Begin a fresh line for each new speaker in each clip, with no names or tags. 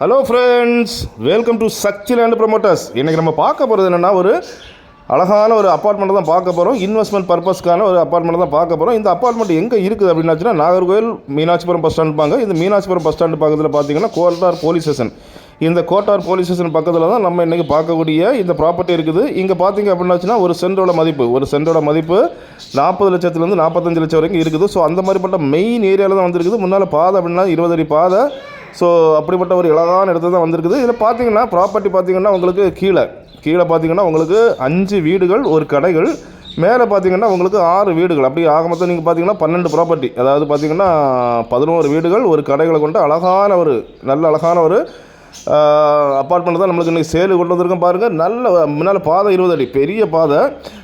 Hello friends, welcome to Sakthi land promoters. இன்றைக்கி நம்ம பார்க்க போகிறது என்னென்னா, ஒரு அழகான ஒரு அப்பார்ட்மெண்ட்டை தான் பார்க்க போகிறோம். இன்வெஸ்ட்மெண்ட் பர்பஸ்க்கான ஒரு அப்பார்ட்மெண்ட்டை தான் பார்க்க போகிறோம். இந்த அப்பார்ட்மெண்ட் எங்கே இருக்குது அப்படின்னாச்சுன்னா, நாகர்கோவில் மீனாட்சிபுரம் பஸ் ஸ்டாண்ட் பாங்க. இந்த மீனாட்சிபுரம் பஸ் ஸ்டாண்டு பக்கத்தில் பார்த்தீங்கன்னா கோட்டார் போலீஸ் ஸ்டேஷன். இந்த கோட்டார் போலீஸ் ஸ்டேஷன் பக்கத்தில் தான் நம்ம இன்றைக்கி பார்க்கக்கூடிய இந்த ப்ராப்பர்ட்டி இருக்குது. இங்கே பார்த்தீங்க அப்படின்னாச்சுன்னா ஒரு சென்டோட மதிப்பு 40 லட்சத்துலேருந்து 45 லட்சம் வரைக்கும் இருக்குது. ஸோ அந்த மாதிரிப்பட்ட மெயின் ஏரியாவில் தான் வந்துருக்குது. முன்னால் பாதை அப்படின்னா 20 அடி பாதை. ஸோ அப்படிப்பட்ட ஒரு அழகான இடத்துல தான் வந்திருக்குது. இதில் பார்த்தீங்கன்னா ப்ராப்பர்ட்டி பார்த்தீங்கன்னா உங்களுக்கு கீழே பார்த்தீங்கன்னா உங்களுக்கு 5 வீடுகள், ஒரு கடைகள், மேலே பார்த்தீங்கன்னா உங்களுக்கு 6 வீடுகள். அப்படி ஆக மொத்தம் நீங்கள் பார்த்தீங்கன்னா 12 ப்ராப்பர்ட்டி, அதாவது பார்த்தீங்கன்னா 11 வீடுகள், ஒரு கடைகளை கொண்ட அழகான ஒரு அப்பார்ட்மெண்ட் தான் நம்மளுக்கு இன்றைக்கி சேலு கொண்டு வந்திருக்கோம். பாருங்கள், நல்ல முன்னால் பாதை 20 அடி பெரிய பாதை.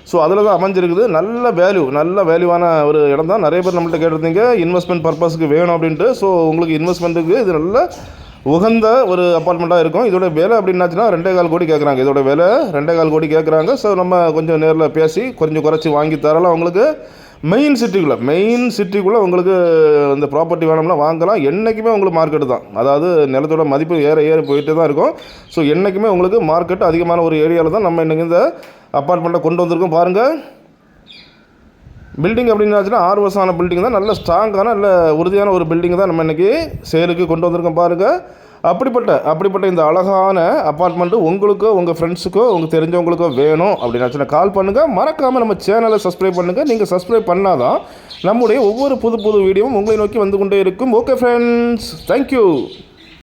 ஸோ அதில் தான் அமைஞ்சிருக்குது. நல்ல வேல்யூவான ஒரு இடம் தான். நிறைய பேர் நம்மள்ட்ட கேட்டிருந்தீங்க இன்வெஸ்ட்மெண்ட் பர்பஸ்க்கு வேணும் அப்படின்ட்டு. ஸோ உங்களுக்கு இன்வெஸ்ட்மெண்ட்டுக்கு இது நல்ல உகந்த ஒரு அப்பார்ட்மெண்ட்டாக இருக்கும். இதோட விலை அப்படின்னாச்சுன்னா 2.25 கோடி கேட்குறாங்க. இதோட விலை 2.25 கோடி கேட்குறாங்க. ஸோ நம்ம கொஞ்சம் நேரில் பேசி கொஞ்சம் குறைச்சி வாங்கி தரலாம். உங்களுக்கு மெயின் சிட்டிக்குள்ளே உங்களுக்கு இந்த ப்ராப்பர்ட்டி வேணும்னா வாங்கலாம். என்றைக்குமே உங்களுக்கு மார்க்கெட்டு தான். அதாவது நிலத்தோட மதிப்பு ஏறி போயிட்டே தான் இருக்கும். ஸோ என்றைக்குமே உங்களுக்கு மார்க்கெட் அதிகமான ஒரு ஏரியாவில் தான் நம்ம இன்றைக்கி இந்த அப்பார்ட்மெண்ட்டை கொண்டு வந்திருக்கோம். பாருங்கள், பில்டிங் அப்படின்னாச்சுன்னா 6 வருஷம் ஆன பில்டிங் தான். நல்ல ஸ்ட்ராங்கான நல்ல உறுதியான ஒரு பில்டிங் தான் நம்ம இன்றைக்கி சேலுக்கு கொண்டு வந்திருக்கோம். பாருங்கள், அப்படிப்பட்ட இந்த அழகான அப்பார்ட்மெண்ட்டு உங்களுக்கோ உங்கள் ஃப்ரெண்ட்ஸுக்கோ உங்களுக்கு தெரிஞ்சவங்களுக்கோ வேணும் அப்படின்னாச்சுன்னா கால் பண்ணுங்கள். மறக்காமல் நம்ம சேனலை சப்ஸ்கிரைப் பண்ணுங்கள். நீங்கள் சப்ஸ்கிரைப் பண்ணால் தான் நம்முடைய ஒவ்வொரு புது வீடியோவும் உங்களை நோக்கி வந்து கொண்டே இருக்கும். Okay friends, thank you.